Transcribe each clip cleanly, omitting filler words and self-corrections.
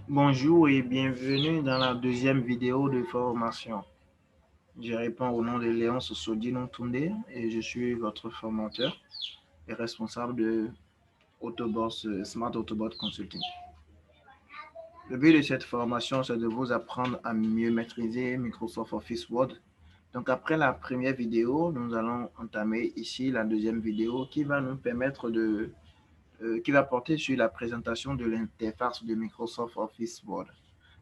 Bonjour et bienvenue dans la deuxième vidéo de formation. Je réponds au nom de Léon Sosodino Toundé et je suis votre formateur et responsable de Autobots, Smart Autobot Consulting. Le but de cette formation, c'est de vous apprendre à mieux maîtriser Microsoft Office Word. Donc après la première vidéo, nous allons entamer ici la deuxième vidéo qui va nous permettre qui va porter sur la présentation de l'interface de Microsoft Office Word.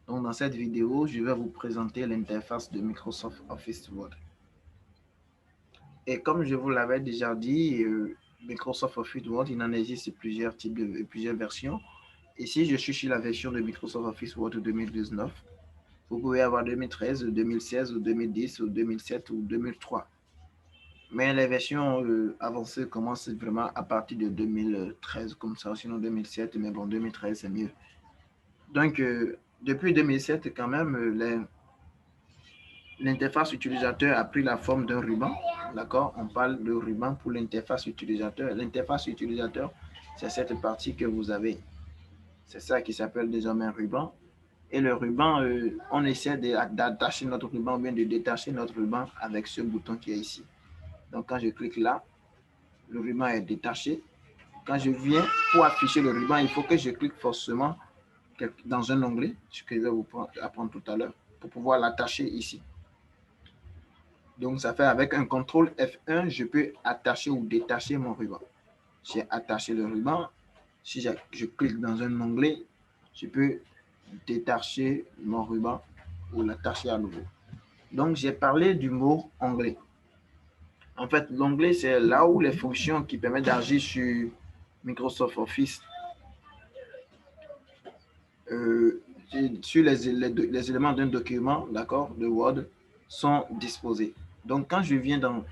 Donc, dans cette vidéo, je vais vous présenter l'interface de Microsoft Office Word. Et comme je vous l'avais déjà dit, Microsoft Office Word, il en existe plusieurs types plusieurs versions. Ici, je suis sur la version de Microsoft Office Word 2019. Vous pouvez avoir 2013, 2016, 2010, 2007 ou 2003. Mais les versions avancées commencent vraiment à partir de 2013, comme ça, sinon 2007, mais bon, 2013, c'est mieux. Donc, depuis 2007, quand même, l'interface utilisateur a pris la forme d'un ruban. D'accord? On parle de ruban pour l'interface utilisateur. L'interface utilisateur, c'est cette partie que vous avez. C'est ça qui s'appelle désormais un ruban. Et le ruban, on essaie d'attacher notre ruban ou bien de détacher notre ruban avec ce bouton qui est ici. Donc, quand je clique là, le ruban est détaché. Quand je viens pour afficher le ruban, il faut que je clique forcément dans un onglet, ce que je vais vous apprendre tout à l'heure, pour pouvoir l'attacher ici. Donc, ça fait avec un contrôle F1, je peux attacher ou détacher mon ruban. J'ai attaché le ruban. Si je clique dans un onglet, je peux détacher mon ruban ou l'attacher à nouveau. Donc, j'ai parlé du mot onglet. En fait, l'onglet, c'est là où les fonctions qui permettent d'agir sur Microsoft Office, sur les éléments d'un document, d'accord, de Word, sont disposés. Donc, quand je viens dans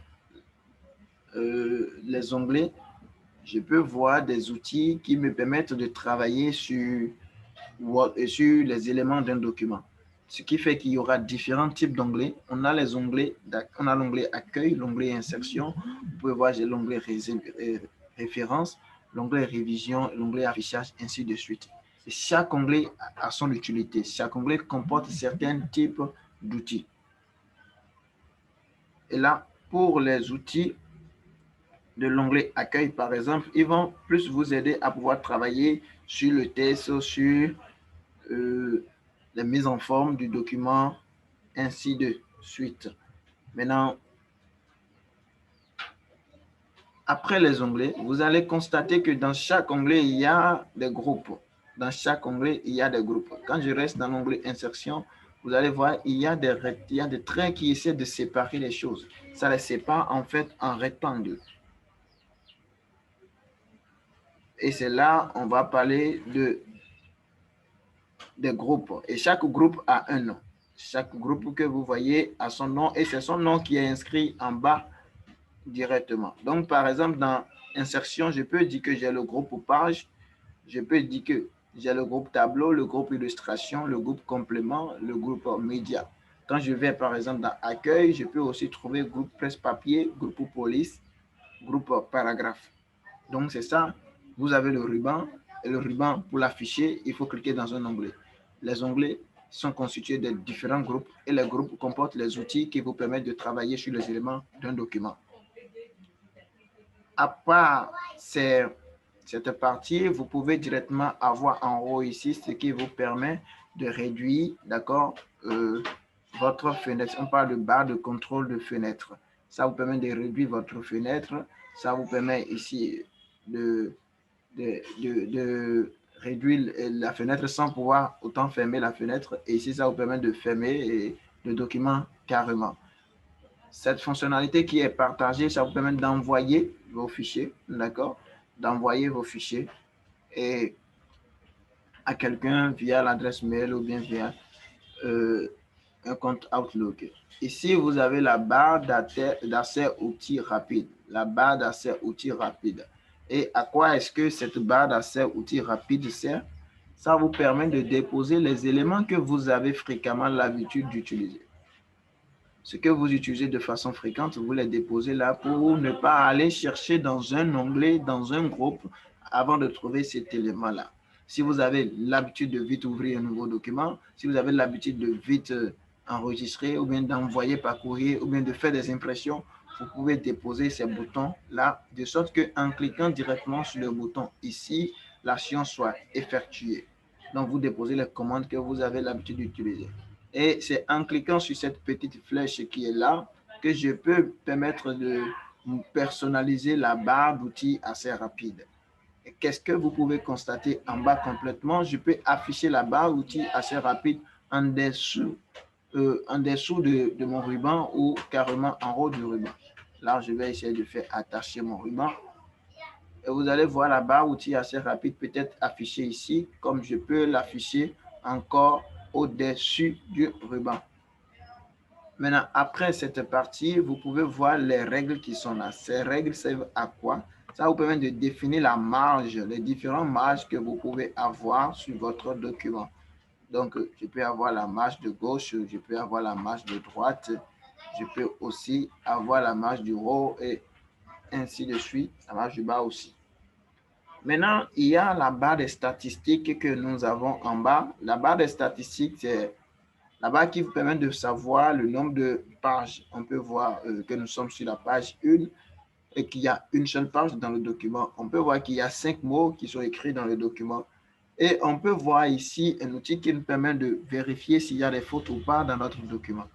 les onglets, je peux voir des outils qui me permettent de travailler sur les éléments d'un document. Ce qui fait qu'il y aura différents types d'onglets. On a les onglets, on a l'onglet accueil, l'onglet insertion. Vous pouvez voir, j'ai l'onglet référence, l'onglet révision, l'onglet affichage, ainsi de suite. Et chaque onglet a son utilité. Chaque onglet comporte certains types d'outils. Et là, pour les outils de l'onglet accueil, par exemple, ils vont plus vous aider à pouvoir travailler sur le test, sur les mises en forme du document, ainsi de suite. Maintenant, après les onglets, vous allez constater que dans chaque onglet, il y a des groupes. Dans chaque onglet, il y a des groupes. Quand je reste dans l'onglet insertion, vous allez voir, il y a des traits qui essaient de séparer les choses. Ça les sépare en fait en rectangle. Et c'est là, on va parler des groupes. Et chaque groupe a un nom. Chaque groupe que vous voyez a son nom et c'est son nom qui est inscrit en bas directement. Donc, par exemple, dans insertion, je peux dire que j'ai le groupe page, je peux dire que j'ai le groupe tableau, le groupe illustration, le groupe complément, le groupe média. Quand je vais, par exemple, dans accueil, je peux aussi trouver groupe presse-papier, groupe police, groupe paragraphe. Donc, c'est ça. Vous avez le ruban. Et le ruban, pour l'afficher, il faut cliquer dans un onglet. Les onglets sont constitués de différents groupes et les groupes comportent les outils qui vous permettent de travailler sur les éléments d'un document. À part cette partie, vous pouvez directement avoir en haut ici ce qui vous permet de réduire, d'accord, votre fenêtre. On parle de barre de contrôle de fenêtre. Ça vous permet de réduire votre fenêtre. Ça vous permet ici de réduire la fenêtre sans pouvoir autant fermer la fenêtre. Et ici, ça vous permet de fermer le document carrément. Cette fonctionnalité qui est partagée, ça vous permet d'envoyer vos fichiers, d'accord? D'envoyer vos fichiers et à quelqu'un via l'adresse mail ou bien via un compte Outlook. Ici, vous avez la barre d'accès outils rapide. La barre d'accès outils rapide. Et à quoi est-ce que cette barre d'accès outils rapide sert? Ça vous permet de déposer les éléments que vous avez fréquemment l'habitude d'utiliser. Ce que vous utilisez de façon fréquente, vous les déposez là pour ne pas aller chercher dans un onglet, dans un groupe, avant de trouver cet élément-là. Si vous avez l'habitude de vite ouvrir un nouveau document, si vous avez l'habitude de vite enregistrer ou bien d'envoyer par courrier ou bien de faire des impressions, vous pouvez déposer ces boutons-là de sorte qu'en cliquant directement sur le bouton ici, l'action soit effectuée. Donc, vous déposez les commandes que vous avez l'habitude d'utiliser. Et c'est en cliquant sur cette petite flèche qui est là que je peux permettre de personnaliser la barre d'outils assez rapide. Qu'est-ce que vous pouvez constater en bas complètement? Je peux afficher la barre d'outils assez rapide en dessous, de mon ruban ou carrément en haut du ruban. Là, je vais essayer de faire attacher mon ruban. Et vous allez voir la barre outils assez rapide peut-être affichée ici, comme je peux l'afficher encore au-dessus du ruban. Maintenant, après cette partie, vous pouvez voir les règles qui sont là. Ces règles servent à quoi? Ça vous permet de définir la marge, les différentes marges que vous pouvez avoir sur votre document. Donc, je peux avoir la marge de gauche, je peux avoir la marge de droite, je peux aussi avoir la marge du haut et ainsi de suite, la marge du bas aussi. Maintenant, il y a la barre des statistiques que nous avons en bas. La barre des statistiques, c'est la barre qui vous permet de savoir le nombre de pages. On peut voir que nous sommes sur la page 1 et qu'il y a une seule page dans le document. On peut voir qu'il y a 5 mots qui sont écrits dans le document. Et on peut voir ici un outil qui nous permet de vérifier s'il y a des fautes ou pas dans notre document.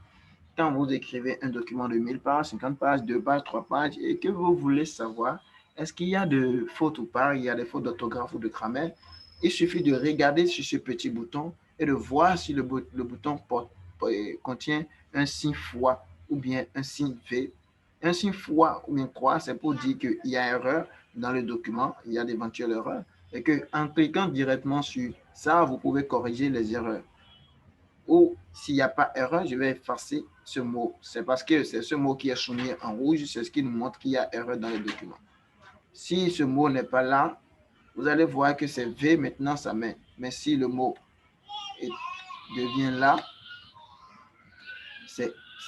Quand vous écrivez un document de 1000 pages, 50 pages, 2 pages, 3 pages, et que vous voulez savoir est-ce qu'il y a de fautes ou pas, il y a des fautes d'orthographe ou de grammaire, il suffit de regarder sur ce petit bouton et de voir si le bouton contient un signe fois ou bien un signe V. Un signe fois ou bien croix, c'est pour dire qu'il y a erreur dans le document, il y a d'éventuelles erreurs, et qu'en cliquant directement sur ça, vous pouvez corriger les erreurs. Ou s'il n'y a pas erreur, je vais effacer ce mot. C'est parce que c'est ce mot qui est souligné en rouge, c'est ce qui nous montre qu'il y a erreur dans le document. Si ce mot n'est pas là, vous allez voir que c'est V, maintenant ça met. Mais si le mot devient là,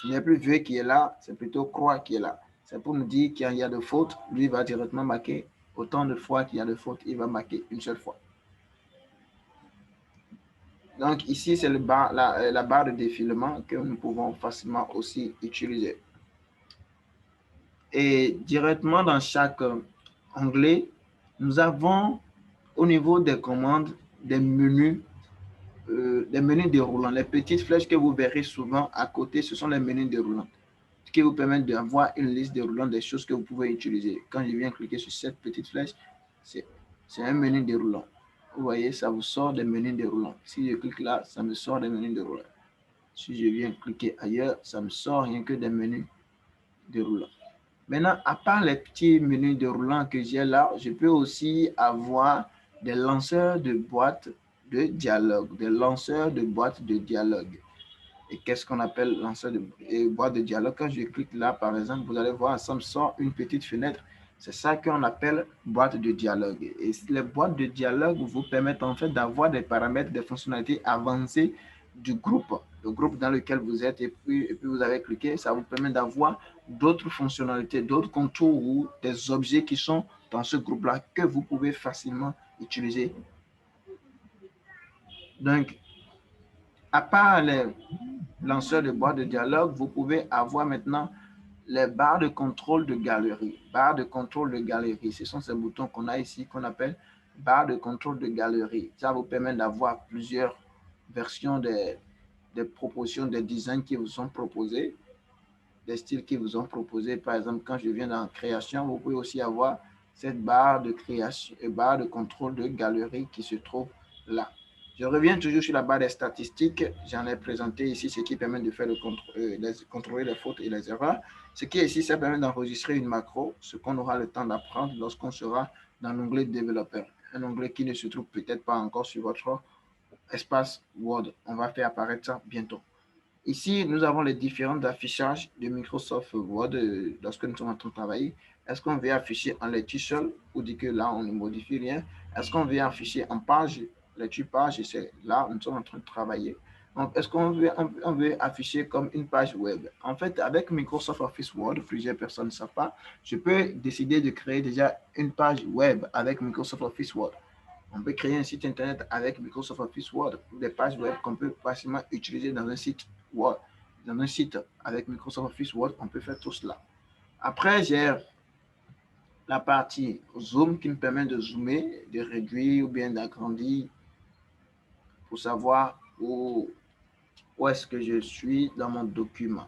ce n'est plus V qui est là, c'est plutôt croix qui est là. C'est pour nous dire qu'il y a de fautes, lui va directement marquer autant de fois qu'il y a de fautes, il va marquer une seule fois. Donc ici, c'est la barre de défilement que nous pouvons facilement aussi utiliser. Et directement dans chaque onglet, nous avons au niveau des commandes des menus déroulants. Les petites flèches que vous verrez souvent à côté, ce sont les menus déroulants, ce qui vous permet d'avoir une liste déroulante des choses que vous pouvez utiliser. Quand je viens cliquer sur cette petite flèche, c'est un menu déroulant. Vous voyez, ça vous sort des menus déroulants. Si je clique là, ça me sort des menus déroulants. Si je viens cliquer ailleurs, ça me sort rien que des menus déroulants. Maintenant, à part les petits menus déroulants que j'ai là, je peux aussi avoir des lanceurs de boîtes de dialogue, des lanceurs de boîtes de dialogue. Et qu'est-ce qu'on appelle lanceur de boîte de dialogue? Quand je clique là, par exemple, vous allez voir, ça me sort une petite fenêtre. C'est ça qu'on appelle boîte de dialogue. Et les boîtes de dialogue vous permettent en fait d'avoir des paramètres, des fonctionnalités avancées du groupe, le groupe dans lequel vous êtes, et puis vous avez cliqué, ça vous permet d'avoir d'autres fonctionnalités, d'autres contours ou des objets qui sont dans ce groupe-là que vous pouvez facilement utiliser. Donc, à part les lanceurs de boîte de dialogue, vous pouvez avoir maintenant les barres de contrôle de galerie. Barres de contrôle de galerie, ce sont ces boutons qu'on a ici qu'on appelle barres de contrôle de galerie. Ça vous permet d'avoir plusieurs versions des propositions, des designs qui vous sont proposés, des styles qui vous ont proposés. Par exemple, quand je viens dans création, vous pouvez aussi avoir cette barre de création et barre de contrôle de galerie qui se trouve là. Je reviens toujours sur la barre des statistiques. J'en ai présenté ici ce qui permet de faire contrôler les fautes et les erreurs. Ce qui est ici, ça permet d'enregistrer une macro, ce qu'on aura le temps d'apprendre lorsqu'on sera dans l'onglet développeur. Un onglet qui ne se trouve peut-être pas encore sur votre espace Word. On va faire apparaître ça bientôt. Ici, nous avons les différents affichages de Microsoft Word lorsque nous sommes en train de travailler. Est-ce qu'on veut afficher en lecture seule ou dit que là, on ne modifie rien? Est-ce qu'on veut afficher en page, lecture page, et c'est là, nous sommes en train de travailler. Donc, est-ce qu'on veut afficher comme une page web? En fait, avec Microsoft Office Word, plusieurs personnes ne savent pas, je peux décider de créer déjà une page web avec Microsoft Office Word. On peut créer un site internet avec Microsoft Office Word, des pages web qu'on peut facilement utiliser dans un site Word. Dans un site avec Microsoft Office Word, on peut faire tout cela. Après, j'ai la partie zoom qui me permet de zoomer, de réduire ou bien d'agrandir pour savoir où est-ce que je suis dans mon document.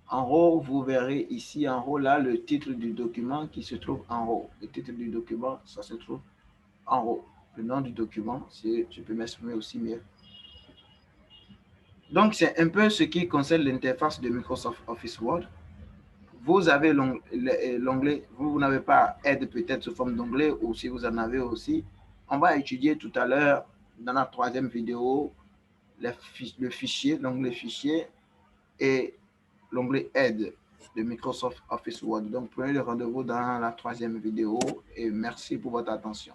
En haut, vous verrez ici en haut là le titre du document qui se trouve en haut. Le titre du document, ça se trouve en haut. Le nom du document, je peux m'exprimer aussi mieux. Donc, c'est un peu ce qui concerne l'interface de Microsoft Office Word. Vous avez l'onglet, vous n'avez pas aide peut-être sous forme d'onglet, ou si vous en avez aussi, on va étudier tout à l'heure dans la troisième vidéo le fichier, l'onglet fichier et l'onglet aide de Microsoft Office Word. Donc, prenez le rendez-vous dans la troisième vidéo et merci pour votre attention.